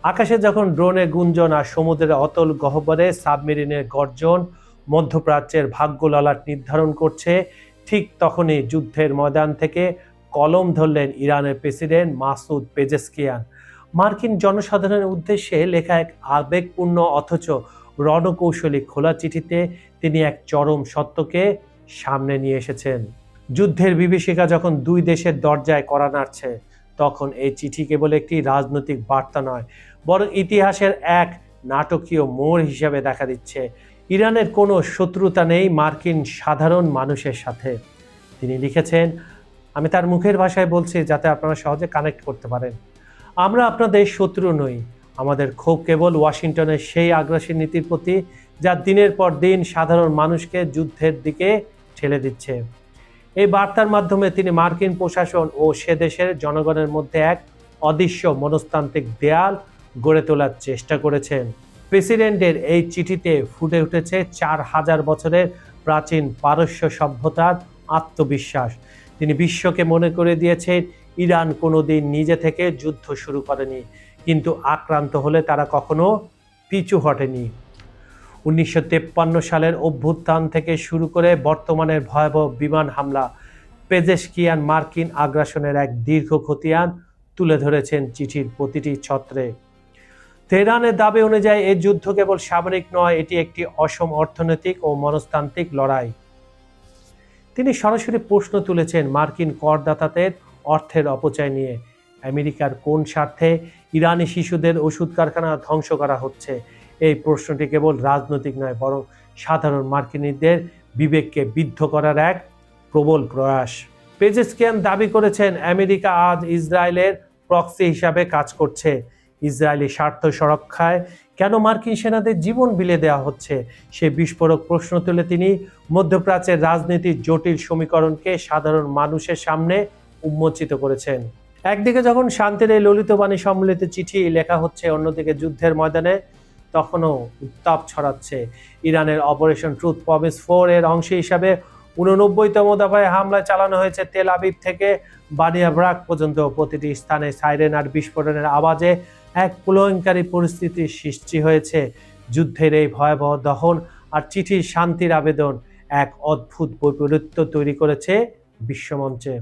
আকাশে যখন ড্রোনের গুঞ্জন আর সমুদ্রের অতল গহ্বরে সাবমেরিনের গর্জন মধ্যপ্রাচ্যের ভাগ্য ললাট নির্ধারণ করছে, ঠিক তখনই যুদ্ধের ময়দান থেকে কলম ধরলেন ইরানের প্রেসিডেন্ট মাসুদ পেজেশকিয়ান। মার্কিন জনসাধারণের উদ্দেশ্যে লেখা এক আবেগপূর্ণ অথচ রণকৌশলী খোলা চিঠিতে তিনি এক চরম সত্যকে সামনে নিয়ে এসেছেন। যুদ্ধের বিভীষিকা যখন দুই দেশের দরজায় কড়া নাড়ছে, তখন এই চিঠি কেবল একটি রাজনৈতিক বার্তা নয়, বরং ইতিহাসের এক নাটকীয় মোড় হিসেবে দেখা দিচ্ছে। ইরানের কোনো শত্রুতা নেই মার্কিন সাধারণ মানুষের সাথে। তিনি লিখেছেন, আমি তার মুখের ভাষায় বলছি যাতে আপনারা সহজে কানেক্ট করতে পারেন। আমরা আপনাদের শত্রু নই। আমাদের ক্ষোভ কেবল ওয়াশিংটনের সেই আগ্রাসী নীতির প্রতি, যা দিনের পর দিন সাধারণ মানুষকে যুদ্ধের দিকে ঠেলে দিচ্ছে। এই বার্তার মাধ্যমে তিনি মার্কিন প্রশাসন ও সে দেশের জনগণের মধ্যে এক অদৃশ্য মনস্তান্ত্রিক দেয়াল গড়ে তোলার চেষ্টা করেছেন। প্রেসিডেন্টের এই চিঠিতে ফুটে উঠেছে 4000 বছরের প্রাচীন পারস্য সভ্যতার আত্মবিশ্বাস। তিনি বিশ্বকে মনে করে দিয়েছেন, ইরান কোনোদিন নিজে থেকে যুদ্ধ শুরু করেনি, কিন্তু আক্রান্ত হলে তারা কখনো পিছু হটেনি। 1953 সালের অভ্যুত্থান থেকে শুরু করে বর্তমানের ভয়াবহ বিমান হামলা, পেজেশকিয়ান মার্কিন আগ্রাসনের এক দীর্ঘ খতিয়ান তুলে ধরেছেন চিঠির প্রতিটি ছত্রে। তেহরানের দাবি অনুযায়ী এই যুদ্ধ কেবল সামরিক নয়, এটি একটি অসম অর্থনৈতিক ও মনস্তান্ত্রিক লড়াই। তিনি সরাসরি প্রশ্ন তুলেছেন মার্কিন করদাতাদের অর্থের অপচয় নিয়ে। আমেরিকার কোন স্বার্থে ইরানি শিশুদের ওষুধ কারখানা ধ্বংস করা হচ্ছে? এই প্রশ্নটি কেবল রাজনৈতিক নয়, বরং সাধারণ মার্কিনীদের বিবেককে বিদ্ধ করার এক প্রবল প্রয়াস। পেজেশকিয়ান দাবি করেছেন, আমেরিকা আজ ইসরায়েলের প্রক্সি হিসাবে কাজ করছে। ইসরায়েলি স্বার্থ সুরক্ষায় কেন মার্কিন সেনাদের জীবন বিলিয়ে দেওয়া হচ্ছে? সে বিস্ফোরক প্রশ্ন তুলে তিনি মধ্যপ্রাচ্যের রাজনীতির জটিল সমীকরণকে সাধারণ মানুষের সামনে উন্মোচিত করেছেন। একদিকে যখন শান্তির এই ললিত বাণী সম্মিলিত চিঠি লেখা হচ্ছে, অন্যদিকে যুদ্ধের ময়দানে তখনও উত্তাপ ছড়াচ্ছে। ইরানের অপারেশন ট্রুথ প্রমিস 4 এর অংশ হিসাবে 89তম দফায় হামলা চালানো হয়েছে তেল আবিব থেকে বানিয়া ব্রাক পর্যন্ত। প্রতিটি স্থানে সাইরেন আর বিস্ফোরণের আওয়াজে এক প্রলয়ঙ্কারী পরিস্থিতির সৃষ্টি হয়েছে। যুদ্ধের এই ভয়াবহ দহন আর চিঠির শান্তির আবেদন এক অদ্ভুত বৈপরীত্য তৈরি করেছে বিশ্বমঞ্চে।